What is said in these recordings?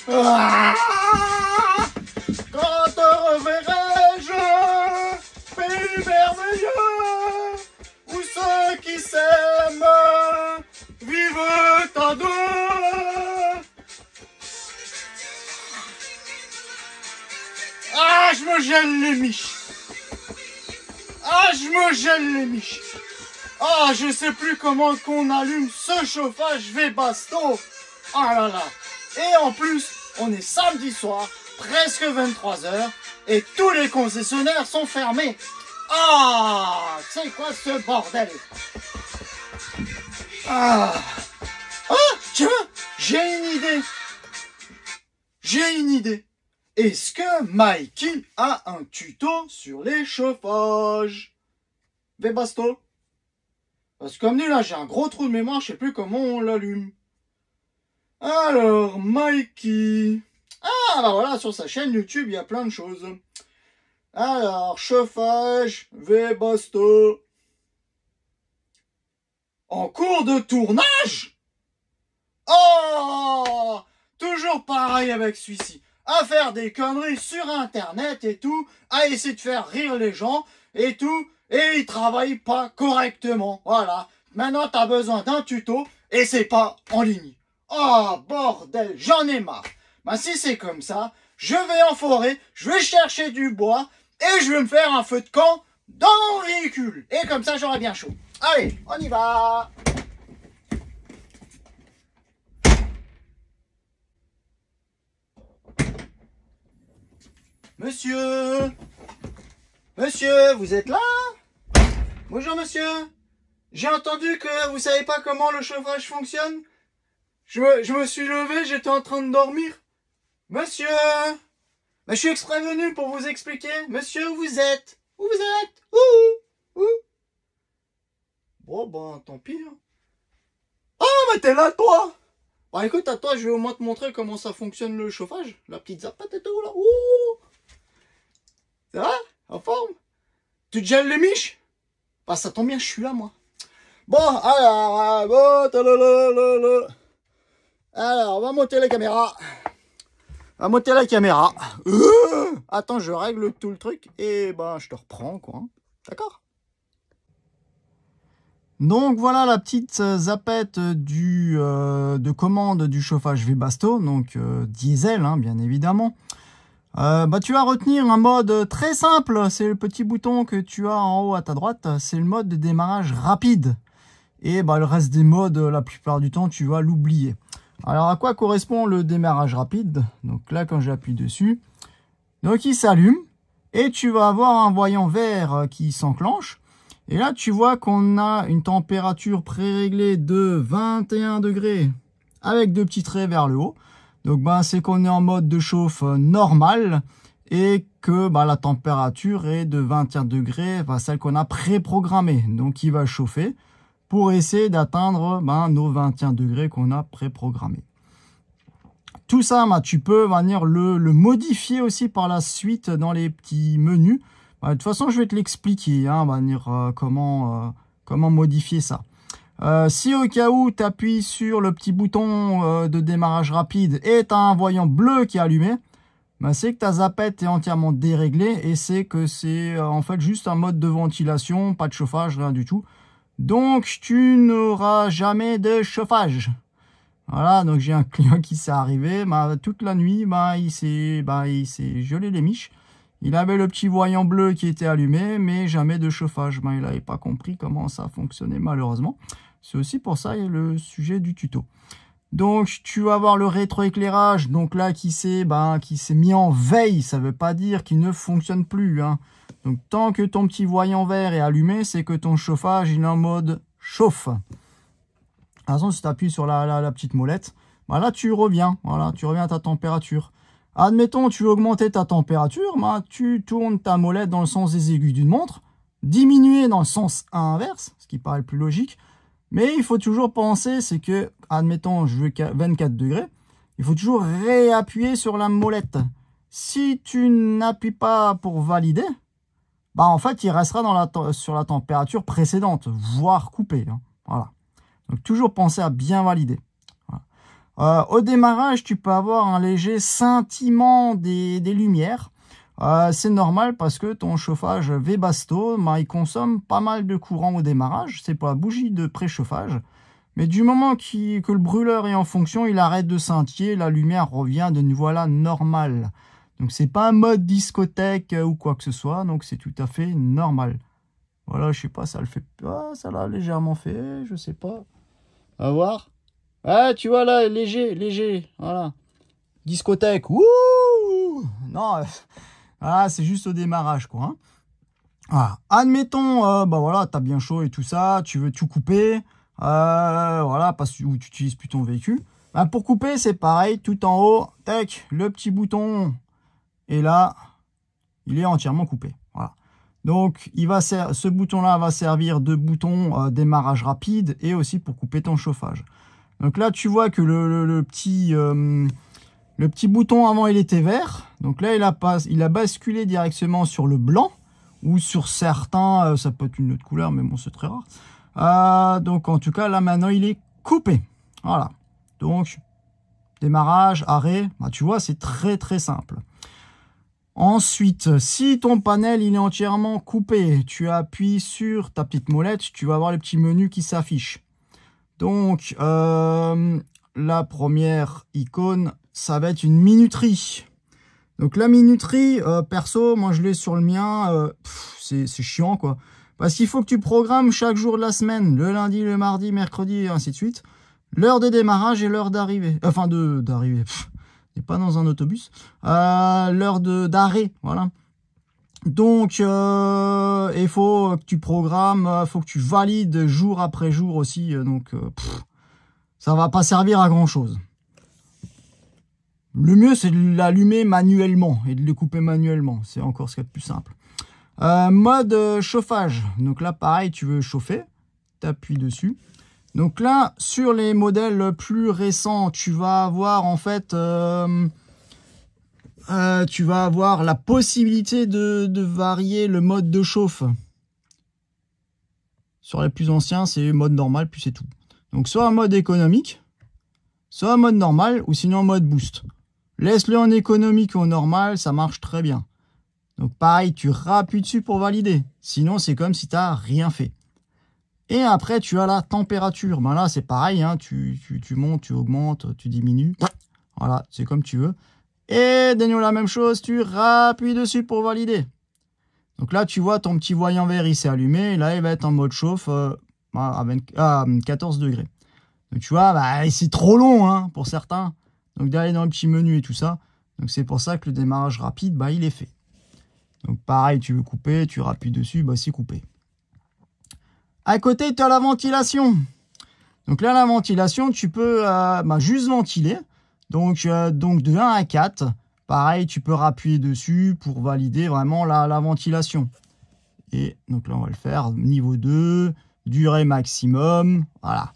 Ah, quand te reverrai-je, pays merveilleux, où ceux qui s'aiment vivent à deux. Ah, je me gèle les miches. Ah, je me gèle les miches. Ah, je sais plus comment qu'on allume ce chauffage Webasto. Ah là là. Et en plus, on est samedi soir, presque 23 h, et tous les concessionnaires sont fermés. Ah, c'est quoi ce bordel? Ah, ah, tiens, j'ai une idée. J'ai une idée. Est-ce que Mikey a un tuto sur les chauffages Webasto? Parce que comme dit là, j'ai un gros trou de mémoire, je sais plus comment on l'allume. Alors, Mikey. Ah, bah voilà, sur sa chaîne YouTube, il y a plein de choses. Alors, chauffage, Webasto. En cours de tournage? Oh, toujours pareil avec celui-ci. À faire des conneries sur Internet et tout, à essayer de faire rire les gens et tout, et il travaille pas correctement. Voilà. Maintenant, t'as besoin d'un tuto et c'est pas en ligne. Oh, bordel, j'en ai marre. Ben, si c'est comme ça, je vais en forêt, je vais chercher du bois et je vais me faire un feu de camp dans mon véhicule. Et comme ça, j'aurai bien chaud. Allez, on y va. Monsieur? Monsieur, vous êtes là? Bonjour, monsieur. J'ai entendu que vous savez pas comment le chauffage fonctionne. Je me suis levé, j'étais en train de dormir. Monsieur? Mais je suis exprès venu pour vous expliquer. Monsieur, où vous êtes? Où vous êtes? Où? Bon, ben, tant pis. Hein. Ah, mais t'es là, toi? Bah, écoute, à toi, je vais au moins te montrer comment ça fonctionne le chauffage. La petite zapette et tout, là. Ouh! Ça va? En forme? Tu te gèles les miches? Bah, ça tombe bien, je suis là, moi. Bon, alors, bon, alors, on va monter la caméra. On va monter la caméra. Attends, je règle tout le truc et ben je te reprends, quoi. D'accord? Donc voilà la petite zapette de commande du chauffage Webasto, donc diesel, hein, bien évidemment. Bah, tu vas retenir un mode très simple, c'est le petit bouton que tu as en haut à ta droite, c'est le mode de démarrage rapide. Et bah, le reste des modes, la plupart du temps, tu vas l'oublier. Alors, à quoi correspond le démarrage rapide? Donc là, quand j'appuie dessus, donc il s'allume et tu vas avoir un voyant vert qui s'enclenche. Et là, tu vois qu'on a une température préréglée de 21 degrés avec deux petits traits vers le haut. Donc, ben, c'est qu'on est en mode de chauffe normal et que ben, la température est de 21 degrés, ben, celle qu'on a préprogrammée. Donc, il va chauffer pour essayer d'atteindre ben, nos 21 degrés qu'on a préprogrammés. Tout ça, ben, tu peux venir le modifier aussi par la suite dans les petits menus. Ben, de toute façon, je vais te l'expliquer, hein, comment modifier ça. Si au cas où tu appuies sur le petit bouton de démarrage rapide et tu as un voyant bleu qui est allumé, ben c'est que ta zapette est entièrement déréglée et c'est que c'est en fait juste un mode de ventilation, pas de chauffage, rien du tout. Donc tu n'auras jamais de chauffage. Voilà, donc j'ai un client qui s'est arrivé, ben, toute la nuit, ben, il s'est gelé les miches. Il avait le petit voyant bleu qui était allumé, mais jamais de chauffage. Ben, il n'avait pas compris comment ça fonctionnait malheureusement. C'est aussi pour ça le sujet du tuto. Donc tu vas avoir le rétroéclairage, donc là qui s'est mis en veille, ça ne veut pas dire qu'il ne fonctionne plus. Hein. Donc tant que ton petit voyant vert est allumé, c'est que ton chauffage il est en mode chauffe. De toute façon, si tu appuies sur la petite molette, ben là tu reviens, voilà, tu reviens à ta température. Admettons, tu veux augmenter ta température, ben, tu tournes ta molette dans le sens des aiguilles d'une montre, diminuer dans le sens inverse, ce qui paraît le plus logique. Mais il faut toujours penser, c'est que, admettons, je veux 24 degrés, il faut toujours réappuyer sur la molette. Si tu n'appuies pas pour valider, bah en fait, il restera sur la température précédente, voire coupée. Hein. Voilà. Donc, toujours penser à bien valider. Voilà. Au démarrage, tu peux avoir un léger scintillement des lumières. C'est normal parce que ton chauffage Webasto, il consomme pas mal de courant au démarrage. C'est pour la bougie de préchauffage. Mais du moment que le brûleur est en fonction, il arrête de scintiller, la lumière revient de nouveau à la normale. Donc c'est pas un mode discothèque ou quoi que ce soit, donc c'est tout à fait normal. Voilà, je sais pas, ça le fait. Ah, ça l'a légèrement fait, je sais pas. À voir. Ah, tu vois là, léger, voilà. Discothèque, wouh! Non, c'est juste au démarrage, quoi. Hein. Voilà. Admettons, bah voilà, t'as bien chaud et tout ça, tu veux tout couper. Voilà, parce que tu utilises plus ton véhicule. Bah, pour couper, c'est pareil, tout en haut, tac, le petit bouton. Et là, il est entièrement coupé. Voilà. Donc, ce bouton-là va servir de bouton démarrage rapide et aussi pour couper ton chauffage. Donc là, tu vois que le petit bouton avant, il était vert. Donc là, il a basculé directement sur le blanc ou sur certains, ça peut être une autre couleur, mais bon, c'est très rare. Donc, en tout cas, là, maintenant, il est coupé. Voilà. Donc, démarrage, arrêt, bah, tu vois, c'est très, très simple. Ensuite, si ton panel il est entièrement coupé, tu appuies sur ta petite molette, tu vas avoir le petit menu qui s'affiche. Donc, la première icône, ça va être une minuterie. Donc la minuterie, perso, moi je l'ai sur le mien, c'est chiant quoi. Parce qu'il faut que tu programmes chaque jour de la semaine, le lundi, le mardi, mercredi et ainsi de suite, l'heure de démarrage et l'heure d'arrivée. Enfin d'arrivée. n'est pas dans un autobus, l'heure d'arrêt, voilà. Donc, il faut que tu programmes, faut que tu valides jour après jour aussi, donc ça va pas servir à grand chose. Le mieux, c'est de l'allumer manuellement et de le couper manuellement, c'est encore ce qu'il y a de plus simple. Mode chauffage, donc là pareil, tu veux chauffer, tu appuies dessus. Donc là, sur les modèles plus récents, tu vas avoir en fait, tu vas avoir la possibilité de varier le mode de chauffe. Sur les plus anciens, c'est mode normal, puis c'est tout. Donc soit en mode économique, soit en mode normal, ou sinon en mode boost. Laisse-le en économique ou en normal, ça marche très bien. Donc pareil, tu rappuies dessus pour valider. Sinon, c'est comme si tu n'as rien fait. Et après, tu as la température. Ben là, c'est pareil, hein, tu montes, tu augmentes, tu diminues. Voilà, c'est comme tu veux. Et de nouveau la même chose, tu rappuies dessus pour valider. Donc là, tu vois, ton petit voyant vert, il s'est allumé. Et là, il va être en mode chauffe à 14 degrés. Donc tu vois, bah, c'est trop long hein, pour certains. Donc d'aller dans le petit menu et tout ça. Donc c'est pour ça que le démarrage rapide, bah, il est fait. Donc pareil, tu veux couper, tu rappuies dessus, bah, c'est coupé. À côté, tu as la ventilation. Donc là, la ventilation, tu peux juste ventiler. Donc de 1 à 4, pareil, tu peux rappuyer dessus pour valider vraiment la ventilation. Et donc là, on va le faire. Niveau 2, durée maximum. Voilà.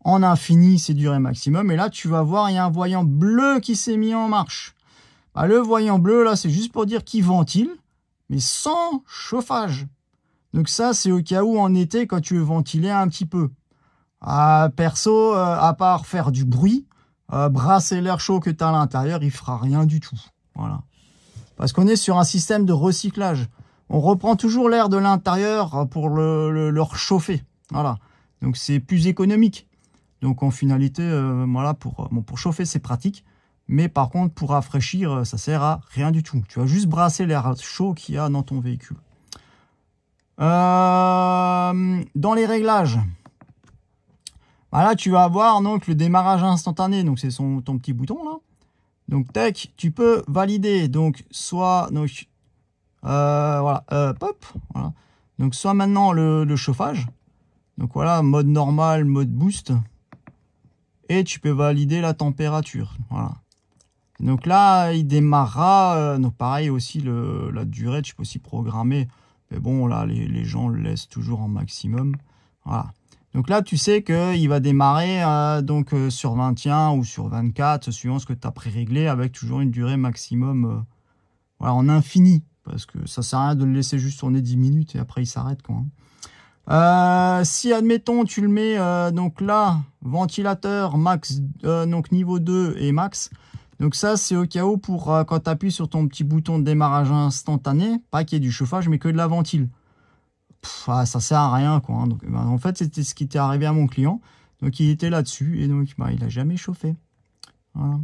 En infini, c'est durée maximum. Et là, tu vas voir, il y a un voyant bleu qui s'est mis en marche. Bah, le voyant bleu, là, c'est juste pour dire qu'il ventile, mais sans chauffage. Donc ça, c'est au cas où en été, quand tu veux ventiler un petit peu. Perso, à part faire du bruit, brasser l'air chaud que tu as à l'intérieur, il fera rien du tout. Voilà. Parce qu'on est sur un système de recyclage. On reprend toujours l'air de l'intérieur pour le réchauffer. Voilà. Donc c'est plus économique. Donc en finalité, voilà, pour chauffer, c'est pratique. Mais par contre, pour rafraîchir, ça sert à rien du tout. Tu vas juste brasser l'air chaud qu'il y a dans ton véhicule. Dans les réglages, voilà, tu vas avoir donc le démarrage instantané, donc c'est ton petit bouton là. Donc tac, tu peux valider donc soit donc voilà, hop, voilà. Donc soit maintenant le chauffage. Donc voilà, mode normal, mode boost. Et tu peux valider la température. Voilà. Donc là, il démarrera. Donc pareil aussi la durée, tu peux aussi programmer. Mais bon, là, les gens le laissent toujours en maximum. Voilà. Donc là, tu sais qu'il va démarrer sur 21 ou sur 24, suivant ce que tu as pré-réglé, avec toujours une durée maximum voilà, en infini. Parce que ça sert à rien de le laisser juste tourner 10 minutes et après, il s'arrête. Si, admettons, tu le mets, donc là, ventilateur max, donc niveau 2 et max. Donc ça, c'est au cas où pour quand tu appuies sur ton petit bouton de démarrage instantané, pas qu'il y ait du chauffage, mais que de la ventile. Ça sert à rien, quoi. Hein. Donc, en fait, c'était ce qui était arrivé à mon client. Donc, il était là-dessus et donc, il n'a jamais chauffé. Voilà.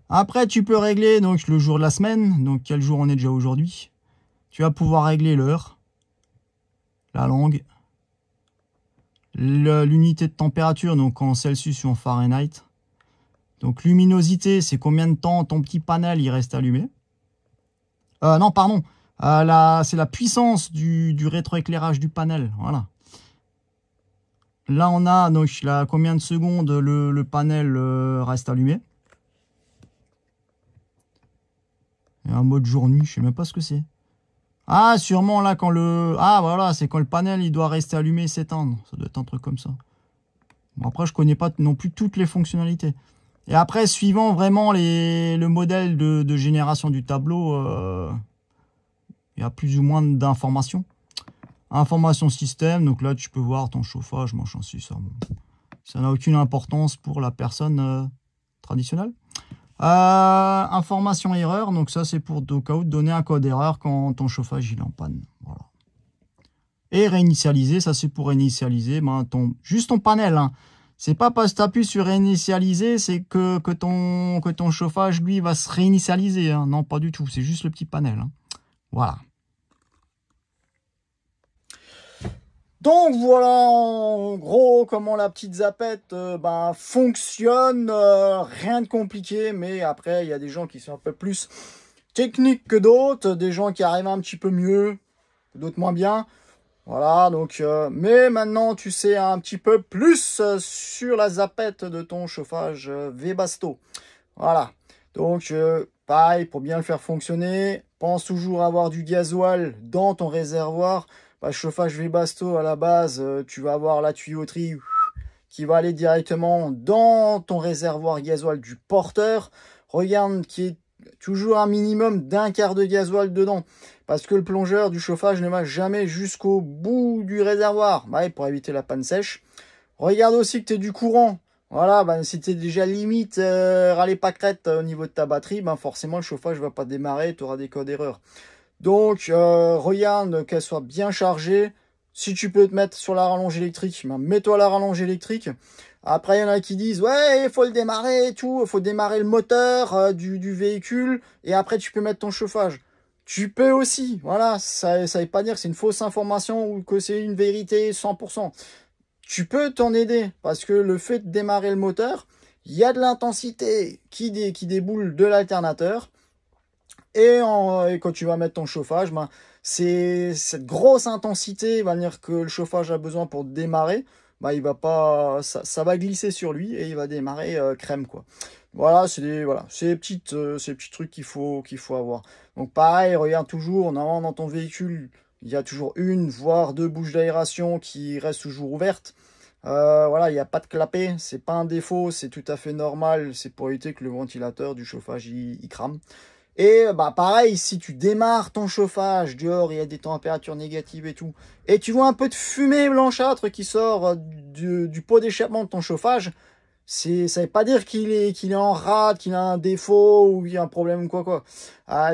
Après, tu peux régler donc le jour de la semaine. Donc, quel jour on est déjà aujourd'hui? Tu vas pouvoir régler l'heure, la langue, l'unité de température, donc en Celsius ou en Fahrenheit. Donc, luminosité, c'est combien de temps ton petit panel il reste allumé. Non, pardon. C'est la puissance du rétroéclairage du panel. Voilà. Là, on a donc là, combien de secondes le panel reste allumé. Et un mode jour-nuit, je sais même pas ce que c'est. Ah, sûrement là quand le... Ah, voilà, c'est quand le panel il doit rester allumé et s'éteindre. Ça doit être un truc comme ça. Bon, après, je connais pas non plus toutes les fonctionnalités. Et après, suivant vraiment le modèle de génération du tableau, il y a plus ou moins d'informations. Information système, donc là, tu peux voir ton chauffage, machin, si ça. Ça n'a aucune importance pour la personne traditionnelle. Information erreur, donc ça, c'est pour au cas où donner un code erreur quand ton chauffage il est en panne. Voilà. Et réinitialiser, ça c'est pour réinitialiser juste ton panel. Hein. C'est pas parce que tu appuies sur réinitialiser, c'est que ton chauffage, lui, va se réinitialiser. Hein. Non, pas du tout. C'est juste le petit panel. Hein. Voilà. Donc voilà en gros comment la petite zapette fonctionne. Rien de compliqué, mais après il y a des gens qui sont un peu plus techniques que d'autres. Des gens qui arrivent un petit peu mieux, d'autres moins bien. Voilà, donc, mais maintenant tu sais un petit peu plus sur la zapette de ton chauffage Webasto. Voilà, donc pareil, pour bien le faire fonctionner, pense toujours avoir du gasoil dans ton réservoir. Chauffage Webasto à la base, tu vas avoir la tuyauterie qui va aller directement dans ton réservoir gasoil du porteur. Regarde qu'il y ait toujours un minimum d'un quart de gasoil dedans. Parce que le plongeur du chauffage ne va jamais jusqu'au bout du réservoir. Pour éviter la panne sèche. Regarde aussi que tu as du courant. Voilà, si tu es déjà limite râler pâquerette au niveau de ta batterie, forcément le chauffage ne va pas démarrer, tu auras des codes erreurs. Donc, regarde qu'elle soit bien chargée. Si tu peux te mettre sur la rallonge électrique, mets-toi la rallonge électrique. Après, il y en a qui disent, ouais, il faut le démarrer et tout. Il faut démarrer le moteur du véhicule. Et après, tu peux mettre ton chauffage. Tu peux aussi. Voilà, ça ne veut pas dire que c'est une fausse information ou que c'est une vérité 100%. Tu peux t'en aider. Parce que le fait de démarrer le moteur, il y a de l'intensité qui déboule de l'alternateur. Et quand tu vas mettre ton chauffage, c'est cette grosse intensité va dire que le chauffage a besoin pour démarrer. Il va pas, ça va glisser sur lui et il va démarrer crème quoi. Voilà, c'est ces petits trucs qu'il faut avoir. Donc pareil, regarde toujours, normalement dans ton véhicule, il y a toujours une voire deux bouches d'aération qui restent toujours ouvertes. Voilà, il n'y a pas de clapet, c'est pas un défaut, c'est tout à fait normal, c'est pour éviter que le ventilateur du chauffage il crame. Et pareil, si tu démarres ton chauffage, dehors il y a des températures négatives et tout, et tu vois un peu de fumée blanchâtre qui sort du pot d'échappement de ton chauffage, ça veut pas dire qu'il est en rade, qu'il a un défaut ou qu'il y a un problème ou quoi.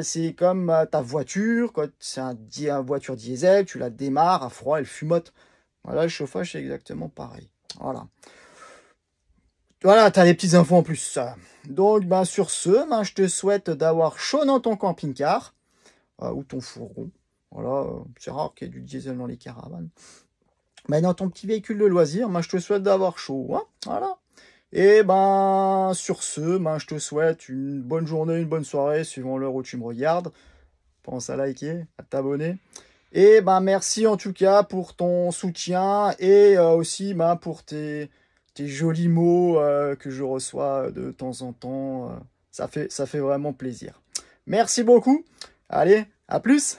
C'est comme ta voiture, quand c'est une voiture diesel, tu la démarres à froid, elle fumote. Voilà, le chauffage c'est exactement pareil. Voilà, tu as des petites infos en plus. Donc, sur ce, je te souhaite d'avoir chaud dans ton camping-car ou ton fourgon. Voilà, c'est rare qu'il y ait du diesel dans les caravanes. Mais dans ton petit véhicule de loisir, je te souhaite d'avoir chaud. Hein, voilà. Et sur ce, je te souhaite une bonne journée, une bonne soirée, suivant l'heure où tu me regardes. Pense à liker, à t'abonner. Et merci en tout cas pour ton soutien et aussi pour tes jolis mots que je reçois de temps en temps. Ça fait vraiment plaisir. Merci beaucoup. Allez, à plus.